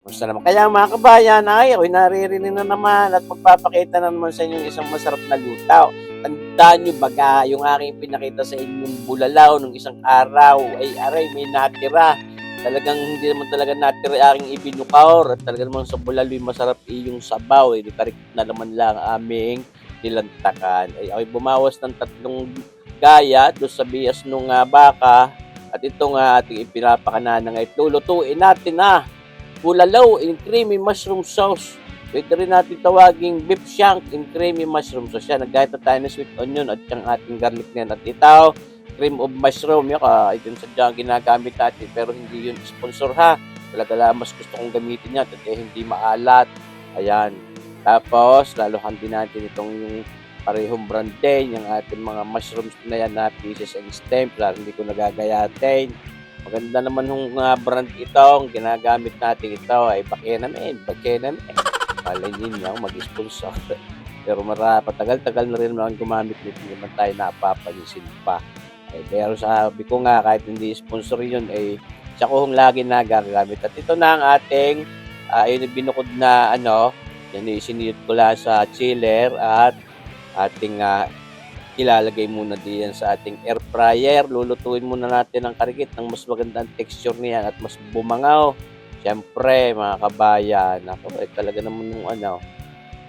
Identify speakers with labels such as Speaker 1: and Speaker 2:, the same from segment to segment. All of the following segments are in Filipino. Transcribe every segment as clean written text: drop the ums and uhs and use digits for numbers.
Speaker 1: Kumusta naman? Kaya mga kabayan, ay ako'y naririnig na naman at magpapakita na naman sa inyo ng isang masarap na luto. Tandaan niyo baga yung aking pinakita sa inyong bulalaw nung isang araw ay aray may natira. Talagang hindi naman talaga natira yung aking ibinukaw at talaga naman sa bulaloy masarap yung sabaw. Di tarik na naman lang aming nilantakan. Ay ako'y bumawas ng 3 gaya doon sa bias nung baka at ito nga ating ipinapakanana ngayon. Lulutuin natin na bulalaw in creamy mushroom sauce. Pwede rin natin tawaging beef shank in creamy mushroom sauce. Yan, nagdahit na tayo ng sweet onion at yung ating garlic na yan. At itaw, cream of mushroom. Yung ito yung sadyang ginagamit natin pero hindi yun sponsor ha. Talaga lang mas gusto kong gamitin yan at hindi maalat. Ayan. Tapos, lalohan din natin itong yung parehong brand din, yung ating mga mushrooms na yan na pieces and stems. Hindi ko nagagayatin. Maganda naman yung brand ito, ang ginagamit natin ito ay Bakenamen. Malay ninyo mag-sponsor. Pero patagal-tagal na rin naman gumamit nito, hindi naman tayo napapansin pa. Pero sabi ko nga, kahit hindi sponsor yun, siya ko hong lagi nagagamit. At ito na ang ating, yung binukod na yan isiniyot ko lang sa chiller at ating ilalagay muna diyan sa ating air fryer. Lulutuin muna natin ang karikit ng mas magandang texture niyan at mas bumangaw. Siyempre, mga kabayan, talaga naman yung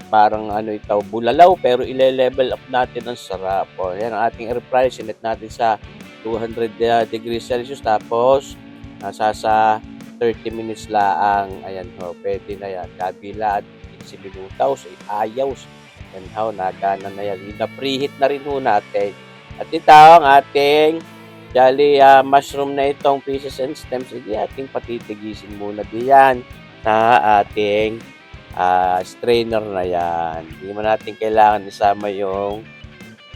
Speaker 1: parang ito, bulalaw, pero ile-level up natin ang sarap. Yan ang ating air fryer. Sinet natin sa 200 degrees Celsius. Tapos, nasa sa 30 minutes lang. Ayan, pwede na yan. Kabila at 15 minutos, ayaw. Yan nagana na yan. Na-preheat na rin natin. At ito ang ating jolly mushroom na itong pieces and stems. Hindi ating patitigisin muna diyan sa ating strainer na yan. Hindi mo natin kailangan isama yung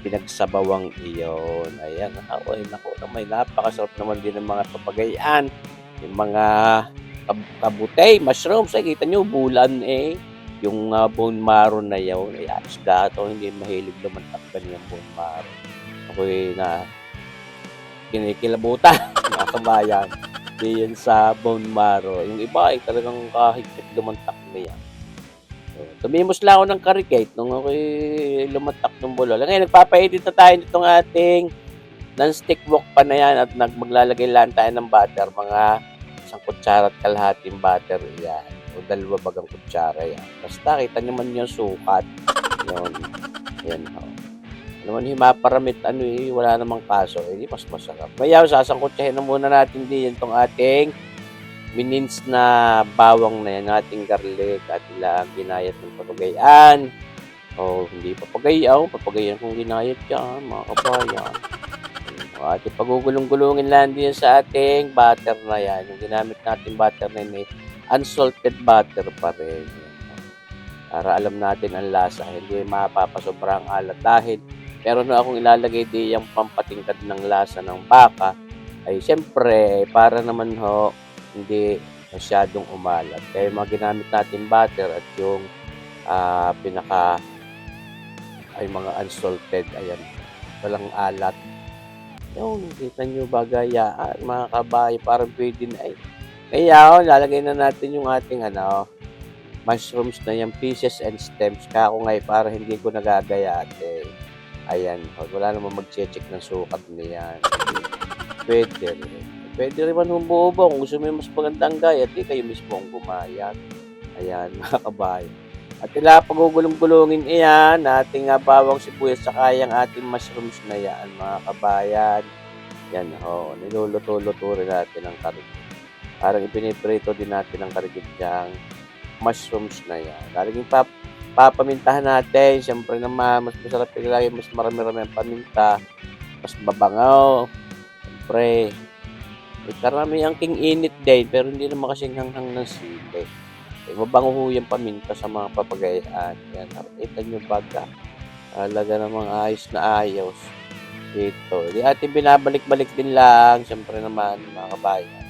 Speaker 1: pinagsabawang iyon. Ayan. Naku naman. Napakasarap naman din ng mga papagayaan. Yung mga kabutay, mushrooms. Ay, kita nyo, bulan yung bone marrow na yun, isda ito, hindi mahilig naman takpan yung bone marrow. Ako'y kinikilabutan, mga kabayan. Hindi yun sa bone marrow. Yung iba ay talagang kahigpit lumantak na yan. So, tumimos lang ako ng karikate nung ako'y lumantak ng bulol. Ngayon, nagpapa-edit na tayo nitong ating non-stick wok pa na yan at maglalagay lang tayo ng butter. Mga 1 kutsara at kalahating butter yan. O 2 bagang kutsara yan. Basta kita naman yung sukat. Yun. Yan ho. Naman himaparamit, wala namang kaso. Hindi mas masarap. Ngayon, sasangkutsahin na muna natin din itong ating minins na bawang na yan. Ating garlic at ilang ginayat ng papagayaan. Hindi papagayaw. Papagayan kung ginayat yan, mga kabayan. At ipagugulong-gulungin lang din sa ating butter na yan. Yung ginamit natin butter na yun unsalted butter pa rin. Para alam natin ang lasa. Hindi mapapasobrang alat. Dahil meron na akong ilalagay di yung pampatingkad ng lasa ng baka. Ay siyempre, para naman hindi masyadong umalat. Kaya mga ginamit natin butter at yung mga unsalted. Ayan. Walang alat. Yung kita nyo bagayaan, mga kabay, parang pwede na Kaya lalagay na natin yung ating mushrooms na yung pieces and stems. Kaya ako para hindi ko nagagayate. Ayan, wala naman mag-check ng sukat niyan. Pwede rin. Pwede rin man humubo. Kung gusto mo mas magandang gayat, kayo mismo ang gumayat. Ayan, mga kabay. At pagugulong-gulungin iyan, ating bawang sibuyas sa kayang ating mushrooms na yan, mga kabayan. Yan, niluluto-luto rin natin ang karikit. Parang ipiniprito din natin ang karikit niyang mushrooms na yan. Talagang papamintahan natin. Siyempre naman, mas masarap ilagay, mas marami-rami ang paminta. Mas mabangaw. Siyempre, karami ang king-init din, pero hindi naman kasing hanghang ng sili. Mabango yung paminta sa mga papagayaan. Yan, nakita nyo baga. Talaga namang ayos na ayos. Dito. Di ating binabalik-balik din lang. Siyempre naman, mga kabayan.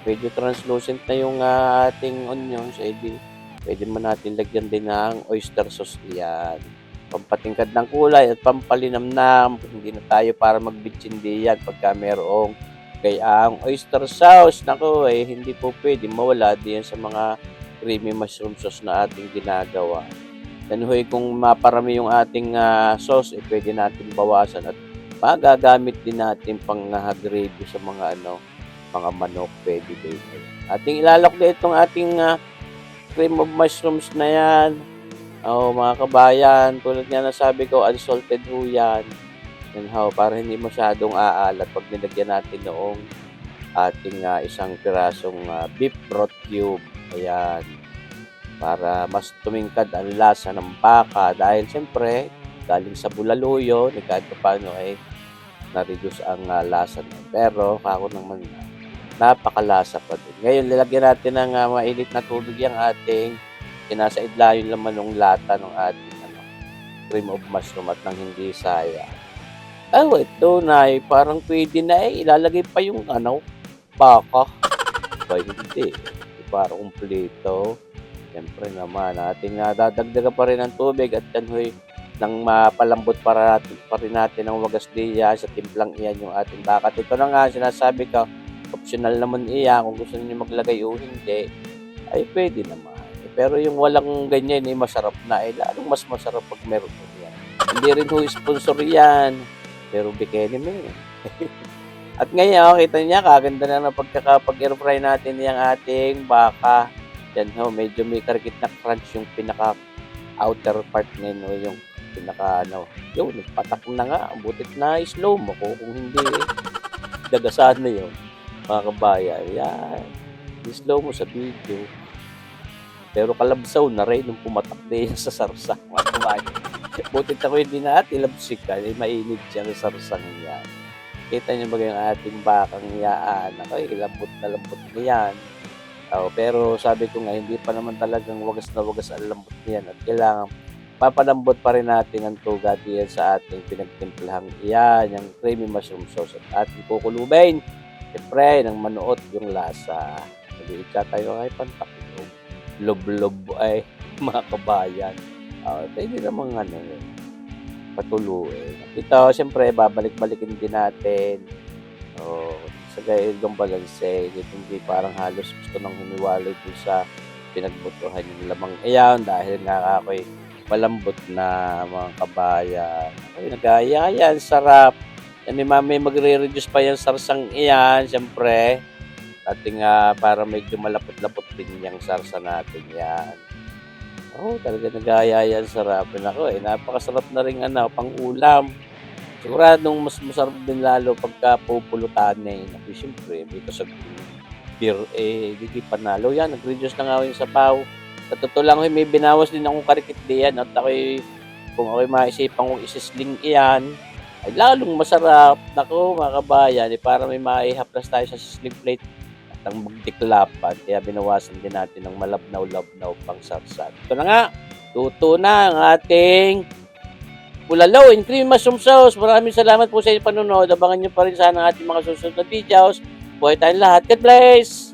Speaker 1: Medyo translucent na yung ating onions. Pwede man natin lagyan din ng oyster sauce yan. Pampatingkad ng kulay at pampalinamnam. Hindi na tayo para magbitsin diyan pagka merong Kaya ang oyster sauce, naku, hindi po pwede mawala diyan sa mga creamy mushroom sauce na ating ginagawa. Yan ho'y kung maparami yung ating, sauce, pwede natin bawasan at magagamit din natin gravy sa mga mga manok, puwede din. Ating ilalak itong ating, cream of mushrooms na 'yan. Oo, mga kabayan, tulad nga ng sabi ko, unsalted ho 'yan. Yan ho, para hindi masyadong aalat 'pag nilagyan natin noong ating, isang pirasong, beef broth cube, ayan. Para mas tumingkad ang lasa ng baka dahil siyempre galing sa bulalo yun, kahit papaano na-reduce ang, lasa niya. Pero ako naman, napakalasa pa din. Ngayon lalagyan natin ng, mainit na tubig yang ating sinasaidla yung laman ng lata ng ating cream of mushroom at nang hindi sayang. Ito na parang pwede na ilalagay pa yung baka. Hindi. Parang kumpleto. Siyempre naman, ating dadagdagan pa rin ng tubig at yan ho'y nang mapalambot pa rin natin ang wagas diyan sa timplang iyan yung ating baka. At ito na nga, sinasabi ko, optional naman iyan. Kung gusto niyo maglagay o hindi, ay pwede naman. Pero yung walang ganyan, masarap na. Lalong mas masarap pag meron po yan. Hindi rin ho sponsor yan. Pero bikini mo yun. At ngayon, kita niya, kaganda na ng pagkakapag-air fry natin yung ating baka. Yan ho, medyo may karikit na crunch yung pinaka outer part nino, yung pinaka yun, patak na nga, butit na slow mo ko, kung hindi dagasaan na yun, mga kabayan. Yan, slow mo sa video. Pero kalabsaw na rin nung pumatak na yan sa sarsang, mga kabayan. Butit ako hindi na ilabsikan, mainit siya sa sarsang yan. Kita niyo ba yung ating bakang yaan? Lambot na yan. Pero sabi ko nga, hindi pa naman talagang wagas na wagas ang lambot niyan at kailangan papalambot pa rin natin ang tuga diyan sa ating pinagtimplahang iyan, yung creamy mushroom sauce at ating kukulubin. Siyempre, nang manuot yung lasa. Nag-iitsa tayo pantakilog. Lob-lob mga kabayan. Hindi naman patuloy. Ito, siyempre, babalik-balikin din natin. Sa gayong balanse, hindi parang halos gusto nang humiwalay dun sa pinagbutuhan yung lamang iyan dahil nga ako'y malambot na, mga kabayan. Nagaya yan, sarap. Yan ni mami magre-reduce pa yung sarsang iyan, siyempre. Ating para medyo malapot-lapot din yung sarsa natin yan. Talaga nagaya yan, sarap. Napakasarap na rin pang ulam. Siguradong mas masarap din lalo pagka pupulutanin. Siyempre, may kasagping beer, hindi panalo yan. Nag-reduce na nga ako yung sabaw. Sa totoo lang, may binawas din akong karikit diyan. At kung ako'y maisipan kong isisling iyan, ay lalong masarap. Naku, mga kabayan, para may maihaplas tayo sa sisling plate at ang magdiklapan. Kaya binawasan din natin ng malabnaw-labnaw pang sarsat. Ito na nga, luto na ang ating bulalo and creamy mushroom sauce. Maraming salamat po sa inyong panonood. Abangan nyo pa rin sana ang ating mga susunod na videos. Buhay tayong lahat. God bless!